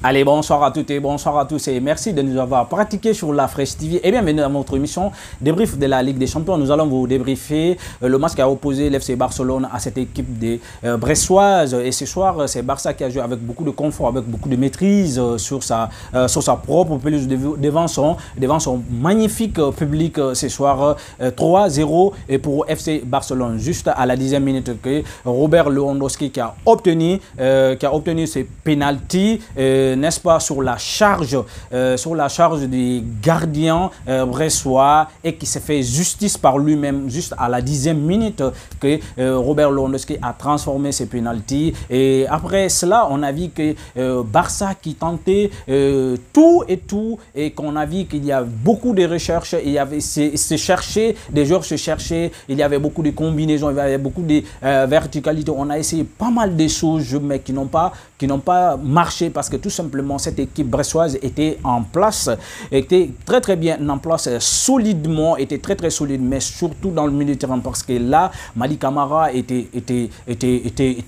Allez, bonsoir à toutes et bonsoir à tous et merci de nous avoir pratiqué sur la Fresh TV et bienvenue dans notre émission débrief de la Ligue des Champions. Nous allons vous débriefer le match qui a opposé l'FC Barcelone à cette équipe des Bressoises. Et ce soir, c'est Barça qui a joué avec beaucoup de confort, avec beaucoup de maîtrise sur sa propre pelouse devant son magnifique public ce soir. 3-0 et pour FC Barcelone. Juste à la 10e minute que Robert Lewandowski qui a obtenu ses pénaltys. N'est-ce pas, sur la charge des gardiens bressois et qui s'est fait justice par lui-même juste à la 10e minute que Robert Lewandowski a transformé ses pénaltys. Et après cela, on a vu que Barça qui tentait tout et qu'on a vu qu'il y a beaucoup de recherches, il y avait des joueurs se cherchaient, il y avait beaucoup de combinaisons, il y avait beaucoup de verticalité. On a essayé pas mal de choses, mais qui n'ont pas marché parce que tout simplement cette équipe bressoise était en place, était très bien en place, solidement, était très solide, mais surtout dans le milieu de terrain parce que là, Malik Camara était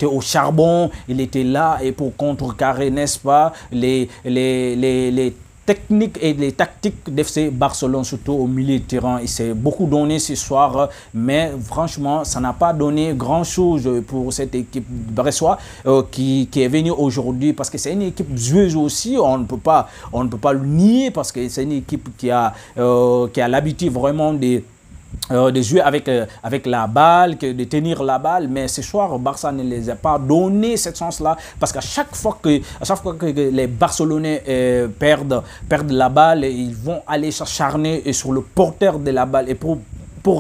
au charbon, il était là et pour contrecarrer, n'est-ce pas, les techniques et les tactiques d'FC Barcelone, surtout au milieu de terrain. Il s'est beaucoup donné ce soir, mais franchement, ça n'a pas donné grand-chose pour cette équipe bressoise qui est venue aujourd'hui parce que c'est une équipe joueuse aussi, on ne peut pas le nier parce que c'est une équipe qui a l'habitude vraiment de jouer avec la balle, de tenir la balle, mais ce soir, Barça ne les a pas donné cette chance-là, parce qu'à chaque fois que les Barcelonais perdent la balle, ils vont aller s'acharner sur le porteur de la balle et pour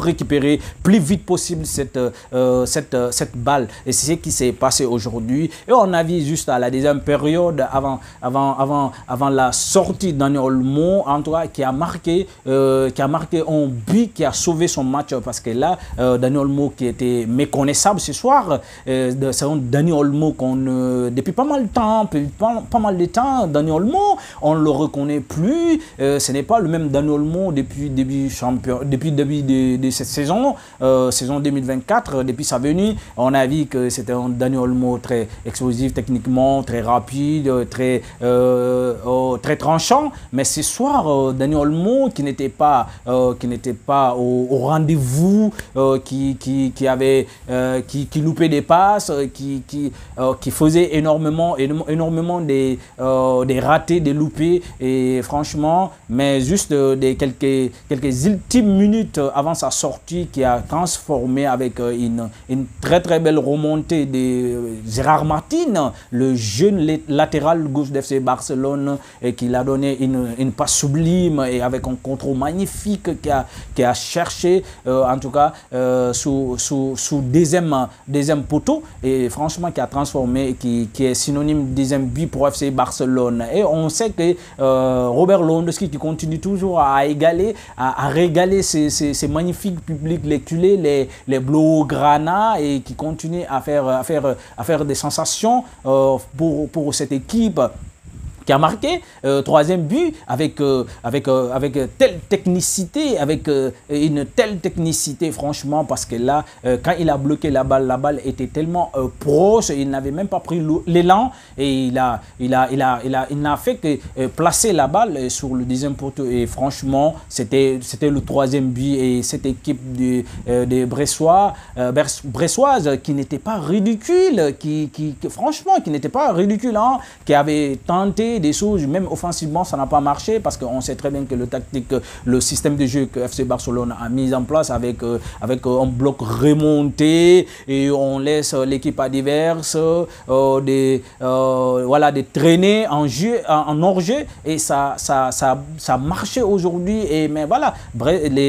récupérer plus vite possible cette balle. Et c'est ce qui s'est passé aujourd'hui. Et on a vu juste à la deuxième période, avant la sortie de Dani Olmo, en tout cas, qui a marqué un but qui a sauvé son match. Parce que là, Dani Olmo qui était méconnaissable ce soir, c'est un Dani Olmo depuis pas mal de temps, Dani Olmo, on ne le reconnaît plus. Ce n'est pas le même Dani Olmo depuis début de cette saison 2024, depuis sa venue. On a vu que c'était un Dani Olmo très explosif techniquement, très rapide, très tranchant. Mais ce soir, Dani Olmo qui n'était pas au rendez-vous, qui loupait des passes, qui faisait énormément des ratés, des loupés. Et franchement, mais juste quelques ultimes minutes avant sa sortie qui a transformé avec une très belle remontée de Gérard Martin, le jeune latéral gauche d'FC Barcelone, et qui l'a donné une passe sublime et avec un contrôle magnifique qui a cherché en tout cas sous deuxième poteau et franchement qui a transformé, qui est synonyme de deuxième but pour FC Barcelone. Et on sait que Robert Lewandowski qui continue toujours à régaler ces magnifiques publics, les culés, les blaugrana, et qui continue à faire des sensations pour cette équipe qui a marqué troisième but avec telle technicité, une telle technicité franchement, parce que là, quand il a bloqué la balle était tellement proche, il n'avait même pas pris l'élan et il n'a fait que placer la balle sur le deuxième poteau et franchement, c'était le troisième but et cette équipe de Bressoise qui n'était pas ridicule, franchement, qui n'était pas ridicule, hein, qui avait tenté des choses, même offensivement, ça n'a pas marché parce qu'on sait très bien que le système de jeu que FC Barcelone a mis en place avec un bloc remonté et on laisse l'équipe adverse de traîner en jeu, en hors-jeu, et ça marchait aujourd'hui. Mais voilà,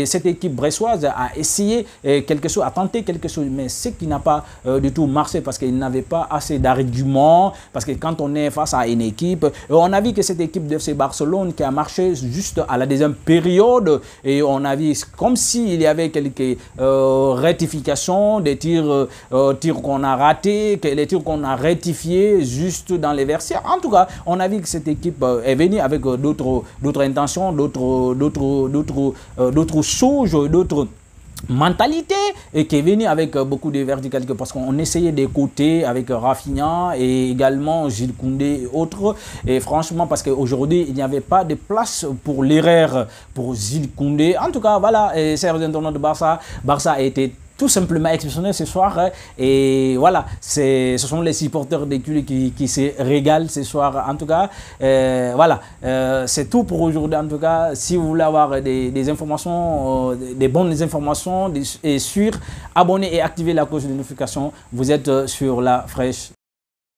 cette équipe bressoise a essayé quelque chose, a tenté quelque chose, mais ce qui n'a pas du tout marché parce qu'il n'avait pas assez d'arguments, parce que quand on est face à une équipe, on a vu que cette équipe de FC Barcelone qui a marché juste à la deuxième période, et on a vu comme s'il y avait quelques rectifications, des tirs qu'on a ratés, les tirs qu'on a rectifiés juste dans les vestiaires. En tout cas, on a vu que cette équipe est venue avec d'autres intentions, d'autres choses, mentalité et qui est venu avec beaucoup de verticalité parce qu'on essayait d'écouter avec Rafinha et également Jules Koundé et autres, et franchement parce qu'aujourd'hui il n'y avait pas de place pour l'erreur pour Jules Koundé. En tout cas voilà, chers internautes de Barça a été tout simplement exceptionnel ce soir, hein. Et voilà, ce sont les supporters des clubs qui se régalent ce soir. En tout cas, voilà, c'est tout pour aujourd'hui. En tout cas, si vous voulez avoir des informations, des bonnes informations et sûres, abonnez et activez la cloche de notification. Vous êtes sur La Fraîche